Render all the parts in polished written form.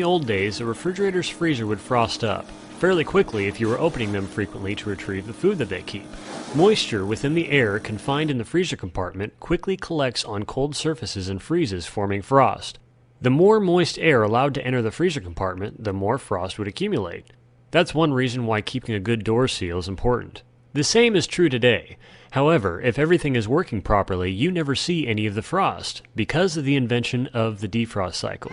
the old days, a refrigerator's freezer would frost up fairly quickly if you were opening them frequently to retrieve the food that they keep. Moisture within the air confined in the freezer compartment quickly collects on cold surfaces and freezes, forming frost. The more moist air allowed to enter the freezer compartment, the more frost would accumulate. That's one reason why keeping a good door seal is important. The same is true today. However, if everything is working properly, you never see any of the frost, because of the invention of the defrost cycle.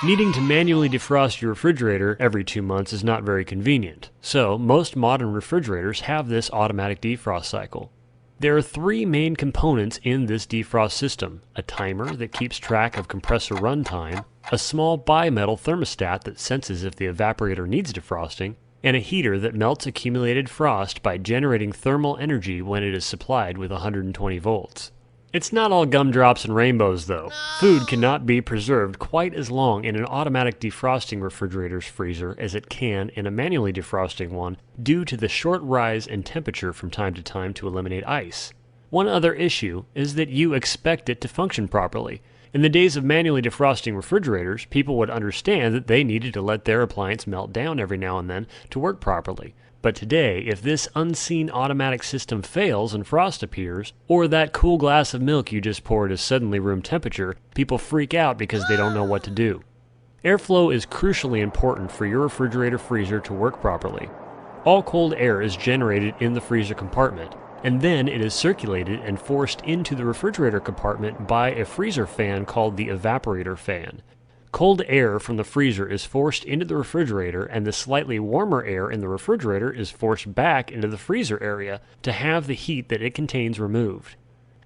Needing to manually defrost your refrigerator every 2 months is not very convenient, so most modern refrigerators have this automatic defrost cycle. There are 3 main components in this defrost system: a timer that keeps track of compressor runtime, a small bimetal thermostat that senses if the evaporator needs defrosting, and a heater that melts accumulated frost by generating thermal energy when it is supplied with 120 volts. It's not all gumdrops and rainbows though. Food cannot be preserved quite as long in an automatic defrosting refrigerator's freezer as it can in a manually defrosting one due to the short rise in temperature from time to time to eliminate ice. One other issue is that you expect it to function properly. In the days of manually defrosting refrigerators, people would understand that they needed to let their appliance melt down every now and then to work properly. But today, if this unseen automatic system fails and frost appears, or that cool glass of milk you just poured is suddenly room temperature, people freak out because they don't know what to do. Airflow is crucially important for your refrigerator freezer to work properly. All cold air is generated in the freezer compartment, and then it is circulated and forced into the refrigerator compartment by a freezer fan called the evaporator fan. Cold air from the freezer is forced into the refrigerator, and the slightly warmer air in the refrigerator is forced back into the freezer area to have the heat that it contains removed.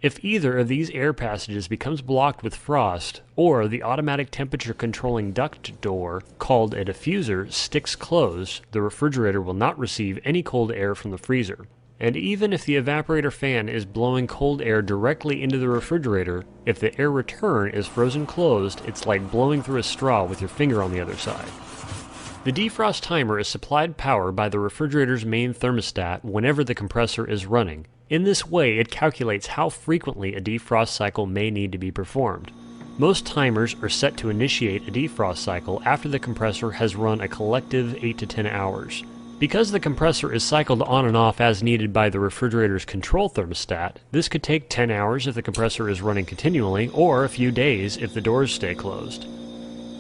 If either of these air passages becomes blocked with frost, or the automatic temperature controlling duct door, called a diffuser, sticks closed, the refrigerator will not receive any cold air from the freezer. And even if the evaporator fan is blowing cold air directly into the refrigerator, if the air return is frozen closed, it's like blowing through a straw with your finger on the other side. The defrost timer is supplied power by the refrigerator's main thermostat whenever the compressor is running. In this way, it calculates how frequently a defrost cycle may need to be performed. Most timers are set to initiate a defrost cycle after the compressor has run a collective 8 to 10 hours. Because the compressor is cycled on and off as needed by the refrigerator's control thermostat, this could take 10 hours if the compressor is running continually, or a few days if the doors stay closed.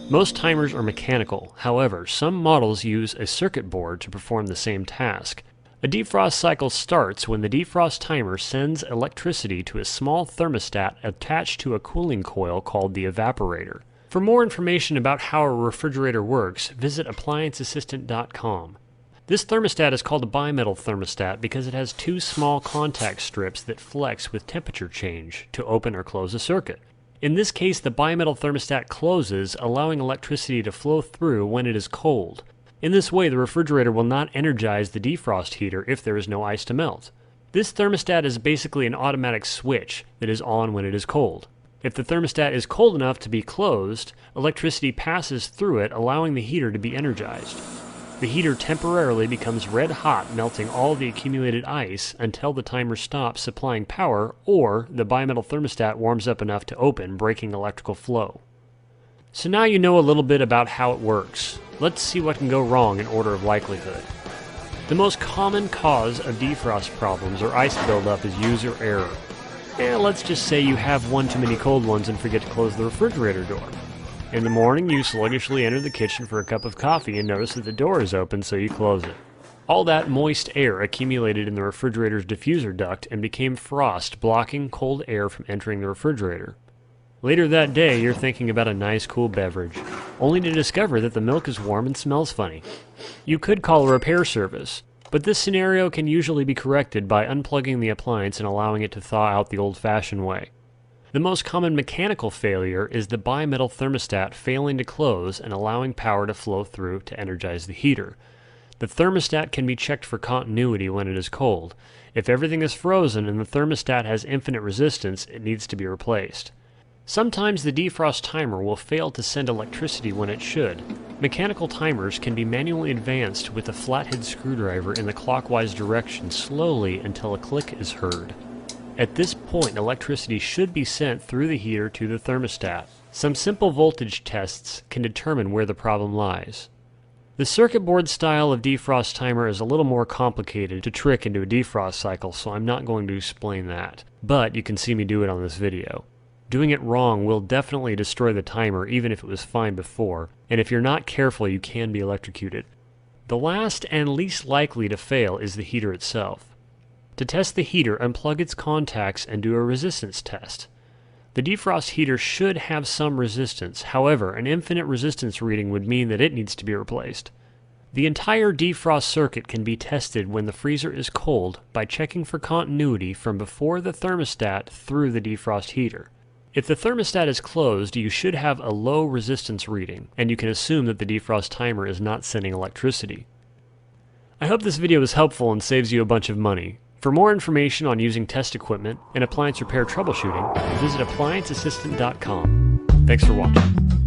Most timers are mechanical. However, some models use a circuit board to perform the same task. A defrost cycle starts when the defrost timer sends electricity to a small thermostat attached to a cooling coil called the evaporator. For more information about how a refrigerator works, visit applianceassistant.com. This thermostat is called a bimetal thermostat because it has 2 small contact strips that flex with temperature change to open or close a circuit. In this case, the bimetal thermostat closes, allowing electricity to flow through when it is cold. In this way, the refrigerator will not energize the defrost heater if there is no ice to melt. This thermostat is basically an automatic switch that is on when it is cold. If the thermostat is cold enough to be closed, electricity passes through it, allowing the heater to be energized. The heater temporarily becomes red hot, melting all the accumulated ice until the timer stops supplying power, or the bimetal thermostat warms up enough to open, breaking electrical flow. So now you know a little bit about how it works. Let's see what can go wrong in order of likelihood. The most common cause of defrost problems or ice buildup is user error. Let's just say you have one too many cold ones and forget to close the refrigerator door. In the morning, you sluggishly enter the kitchen for a cup of coffee and notice that the door is open, so you close it. All that moist air accumulated in the refrigerator's diffuser duct and became frost, blocking cold air from entering the refrigerator. Later that day, you're thinking about a nice cool beverage, only to discover that the milk is warm and smells funny. You could call a repair service, but this scenario can usually be corrected by unplugging the appliance and allowing it to thaw out the old-fashioned way. The most common mechanical failure is the bimetal thermostat failing to close and allowing power to flow through to energize the heater. The thermostat can be checked for continuity when it is cold. If everything is frozen and the thermostat has infinite resistance, it needs to be replaced. Sometimes the defrost timer will fail to send electricity when it should. Mechanical timers can be manually advanced with a flathead screwdriver in the clockwise direction slowly until a click is heard. At this point, electricity should be sent through the heater to the thermostat. Some simple voltage tests can determine where the problem lies. The circuit board style of defrost timer is a little more complicated to trick into a defrost cycle, so I'm not going to explain that. But you can see me do it on this video. Doing it wrong will definitely destroy the timer even if it was fine before, and if you're not careful you can be electrocuted. The last and least likely to fail is the heater itself. To test the heater, unplug its contacts and do a resistance test. The defrost heater should have some resistance, however, an infinite resistance reading would mean that it needs to be replaced. The entire defrost circuit can be tested when the freezer is cold by checking for continuity from before the thermostat through the defrost heater. If the thermostat is closed, you should have a low resistance reading, and you can assume that the defrost timer is not sending electricity. I hope this video was helpful and saves you a bunch of money. For more information on using test equipment and appliance repair troubleshooting, visit applianceassistant.com. Thanks for watching.